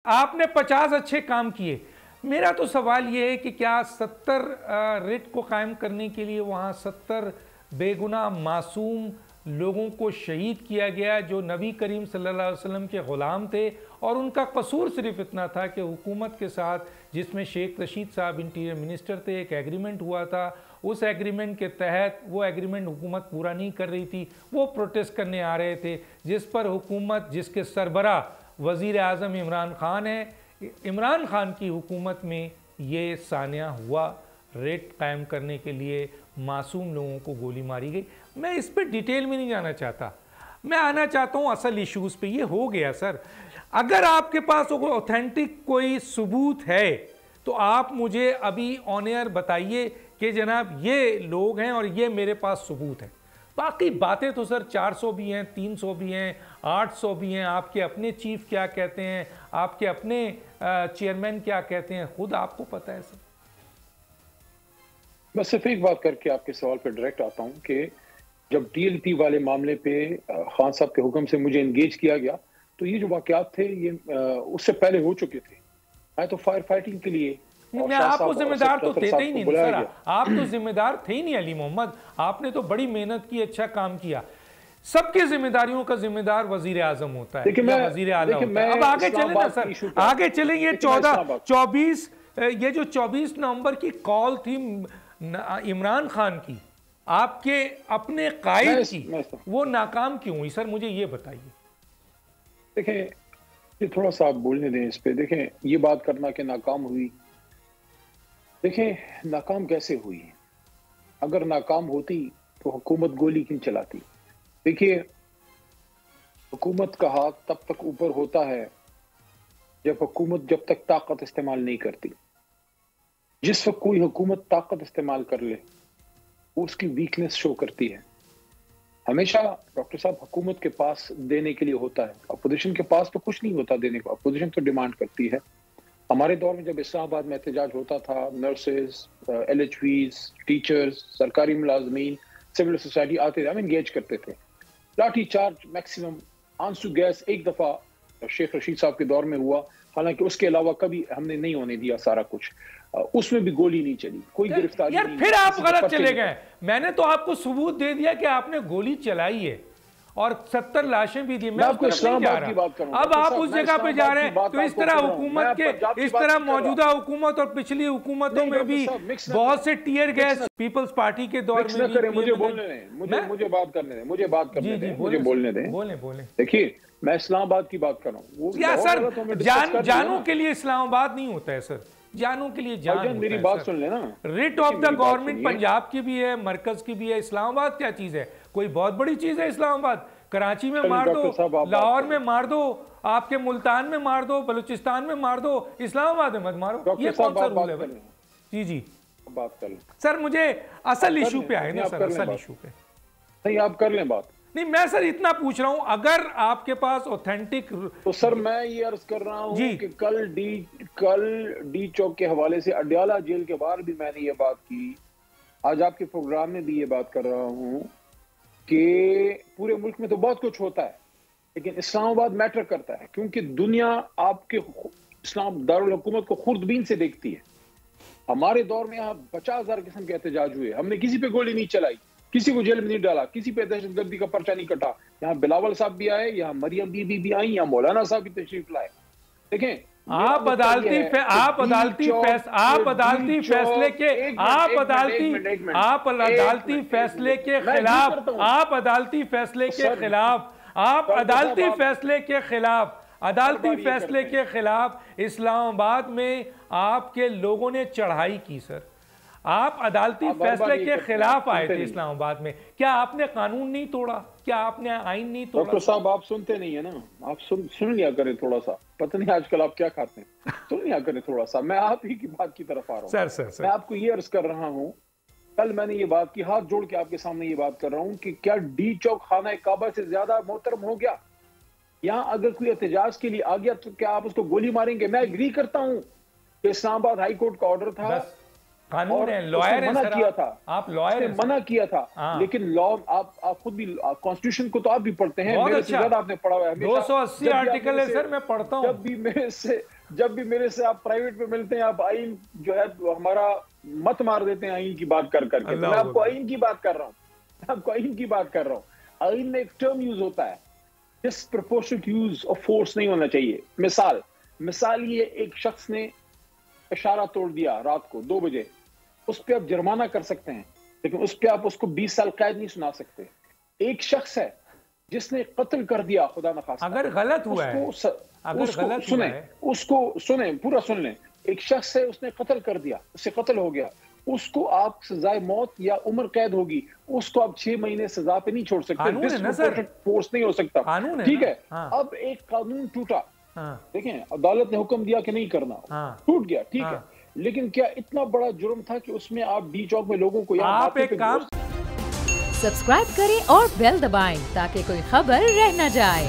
आपने 50 अच्छे काम किए। मेरा तो सवाल ये है कि क्या 70 रिट को कायम करने के लिए वहाँ 70 बेगुनाह मासूम लोगों को शहीद किया गया जो नबी करीम सल्लल्लाहु अलैहि वसल्लम के ग़ुलाम थे, और उनका कसूर सिर्फ इतना था कि हुकूमत के साथ, जिसमें शेख रशीद साहब इंटीरियर मिनिस्टर थे, एक एग्रीमेंट हुआ था। उस एग्रीमेंट के तहत वो एग्रीमेंट हुकूमत पूरा नहीं कर रही थी, वो प्रोटेस्ट करने आ रहे थे, जिस पर हुकूमत, जिसके सरबरा वज़ीर आज़म इमरान ख़ान है, इमरान ख़ान की हुकूमत में ये सानिया हुआ। रेट कायम करने के लिए मासूम लोगों को गोली मारी गई। मैं इस पर डिटेल में नहीं जाना चाहता, मैं आना चाहता हूँ असल इश्यूज़ पे। ये हो गया सर। अगर आपके पास ऑथेंटिक कोई सबूत है तो आप मुझे अभी ऑन एयर बताइए कि जनाब ये लोग हैं और ये मेरे पास सबूत है। बाकी बातें तो सर 400 भी हैं, 300 भी हैं, 800 भी हैं। आपके अपने चीफ क्या कहते हैं, आपके अपने चेयरमैन क्या कहते हैं, खुद आपको पता है सर। मैं सिर्फ एक बात करके आपके सवाल पे डायरेक्ट आता हूं कि जब डीएलपी वाले मामले पे खान साहब के हुक्म से मुझे एंगेज किया गया, तो ये जो वाकयात थे ये उससे पहले हो चुके थे। मैं तो फायर फाइटिंग के लिए, आप तो जिम्मेदार तो थे ही नहीं सर, आप तो जिम्मेदार थे ही नहीं अली मोहम्मद। आपने तो बड़ी मेहनत की, अच्छा काम किया। सबकी जिम्मेदारियों का जिम्मेदार वजीर आजम होता है, वजीर आला होता है। अब आगे चले ना सर, आगे चले। ये 24 ये जो 24 नवंबर की कॉल थी इमरान खान की, आपके अपने कायद की, वो नाकाम क्यों हुई सर, मुझे ये बताइए। देखें, ये थोड़ा सा आप बोलने दें इस पे। देखें, ये बात करना कि नाकाम हुई, देखें नाकाम कैसे हुई। अगर नाकाम होती तो हुकूमत गोली क्यों चलाती। देखिए, हुकूमत का हाथ तब तक ऊपर होता है जब तक ताकत इस्तेमाल नहीं करती। जिस वक्त कोई हुकूमत ताकत इस्तेमाल कर ले, उसकी वीकनेस शो करती है। हमेशा डॉक्टर साहब हुकूमत के पास देने के लिए होता है, अपोजिशन के पास तो कुछ नहीं होता देने को। अपोजिशन तो डिमांड करती है। हमारे दौर में जब इस्लामाबाद में एहतजाज होता था, नर्सेज, LHVs, टीचर्स, सरकारी मुलाजमीन, सिविल सोसाइटी आते थे, हम इंगेज करते थे। लाठी चार्ज मैक्सिमम, आंसू गैस एक दफा शेख रशीद साहब के दौर में हुआ, हालांकि उसके अलावा कभी हमने नहीं होने दिया सारा कुछ। उसमें भी गोली नहीं चली, कोई गिरफ्तारी यार नहीं। फिर आप गलत चले गए। मैंने तो आपको सबूत दे दिया कि आपने गोली चलाई है और 70 लाशें भी दी। मैं आपको इस्लामाबाद की बात करूं। अब आप उस जगह पे जा रहे हैं, तो इस तरह हुकूमत के, इस तरह मौजूदा हुकूमत और पिछली हुकूमतों में भी बहुत से टीयर गैस पीपल्स पार्टी के दौर में भी। मुझे बोलने दें, मुझे बात करने दें, मुझे बात करने दें, मुझे बोलने दें। बोले। देखिए, मैं इस्लामाबाद की बात कर रहा हूँ। या सर जानों के लिए इस्लामाबाद नहीं होता है सर, जानों के लिए जान। मेरी बात सुन लेना। Writ of the government Punjab की भी है, मरकज की भी है। इस्लामाबाद क्या चीज है, कोई बहुत बड़ी चीज है इस्लामाबाद? कराची में मार दो, लाहौर में मार दो, आपके मुल्तान में मार दो, बलूचिस्तान में मार दो, इस्लामाबाद में मत मारो। ये कौन सा रूल है भाई? जी बात कर लें सर, मुझे असल इशू पे आए ना सर, असल इशू पे। नहीं, आप कर लें बात। नहीं, मैं सर इतना पूछ रहा हूं, अगर आपके पास ऑथेंटिक, तो सर मैं ये अर्ज कर रहा हूं कि कल डी चौक के हवाले से अडयाला जेल के बाहर भी मैंने ये बात की, आज आपके प्रोग्राम में भी ये बात कर रहा हूं कि पूरे मुल्क में तो बहुत कुछ होता है, लेकिन इस्लामाबाद मैटर करता है, क्योंकि दुनिया आपके इस्लाम दारुल हुकूमत को खुर्दबीन से देखती है। हमारे दौर में यहाँ 50,000 किस्म के एहतजाज हुए, हमने किसी पे गोली नहीं चलाई, किसी को जेल में नहीं डाला, किसी पे दहशतगर्दी का पर्चा नहीं कटा। यहाँ बिलावल साहब भी आए, यहाँ मरियम बीबी भी आई, यहाँ मौलाना साहब भी तशरीफ लाए। देखें, आप अदालती फैसले के खिलाफ इस्लामाबाद में आपके लोगों ने चढ़ाई की सर। आप अदालती फैसले के खिलाफ आए थे इस्लामाबाद में। क्या आपने कानून नहीं तोड़ा? क्या आपने आइन नहीं तोड़ा? डॉक्टर साहब, आप सुनते नहीं है ना, आप सुन लिया करें थोड़ा सा। पता नहीं आजकल आप क्या खाते हैं, सुन लिया करें थोड़ा सा। मैं आप ही की बात की तरफ आ रहा हूँ। सर मैं आपको ये अर्ज कर रहा हूँ, कल मैंने ये बात की, हाथ जोड़ के आपके सामने ये बात कर रहा हूँ कि क्या डी चौक खाना काबा से ज्यादा मोहतरम हो गया? यहाँ अगर कोई एहतजाज के लिए आ गया तो क्या आप उसको गोली मारेंगे? मैं एग्री करता हूँ कि इस्लामाबाद हाई कोर्ट का ऑर्डर था कानून है, लॉयर है मना सर, किया था, आप लॉयर हैं, मना किया था। हाँ। लेकिन लॉ आप खुद भी कॉन्स्टिट्यूशन को तो आप भी पढ़ते हैं, बहुत मेरे से अच्छा। ज्यादा आपने पढ़ा हुआ है। 280 आर्टिकल है सर, मैं पढ़ता हूँ। जब भी मेरे से आप प्राइवेट में मिलते हैं, आप आइन जो है हमारा मत मार देते हैं आइन की बात कर करके। मैं आपको आइन की बात कर रहा हूँ, आपको आइन की बात कर रहा हूँ। आइन में एक टर्म यूज होता है, डिस्प्रपोर्शनेट यूज ऑफ फोर्स नहीं होना चाहिए। मिसाल ये, एक शख्स ने इशारा तोड़ दिया रात को 2 बजे, उस पर आप जुर्माना कर सकते हैं, लेकिन उस पर आप उसको 20 साल कैद नहीं सुना सकते। एक शख्स है जिसने कत्ल कर दिया, खुदा न खास्ता, अगर गलत हुआ है, उसको सुने, पूरा सुन लें। एक शख्स है, उसने कत्ल कर दिया, उससे कत्ल हो गया, उसको आप सजाए मौत या उम्र कैद होगी, उसको आप 6 महीने सजा पे नहीं छोड़ सकते। डिस्प्रपोर्शनेट फोर्स नहीं हो सकता, ठीक है। अब एक कानून टूटा, देखें अदालत ने हुक्म दिया कि नहीं करना, टूट गया, ठीक है। लेकिन क्या इतना बड़ा जुर्म था कि उसमें आप डी चौक में लोगों को आप एक काम सब्सक्राइब करें और बेल दबाएं ताकि कोई खबर रह न जाए।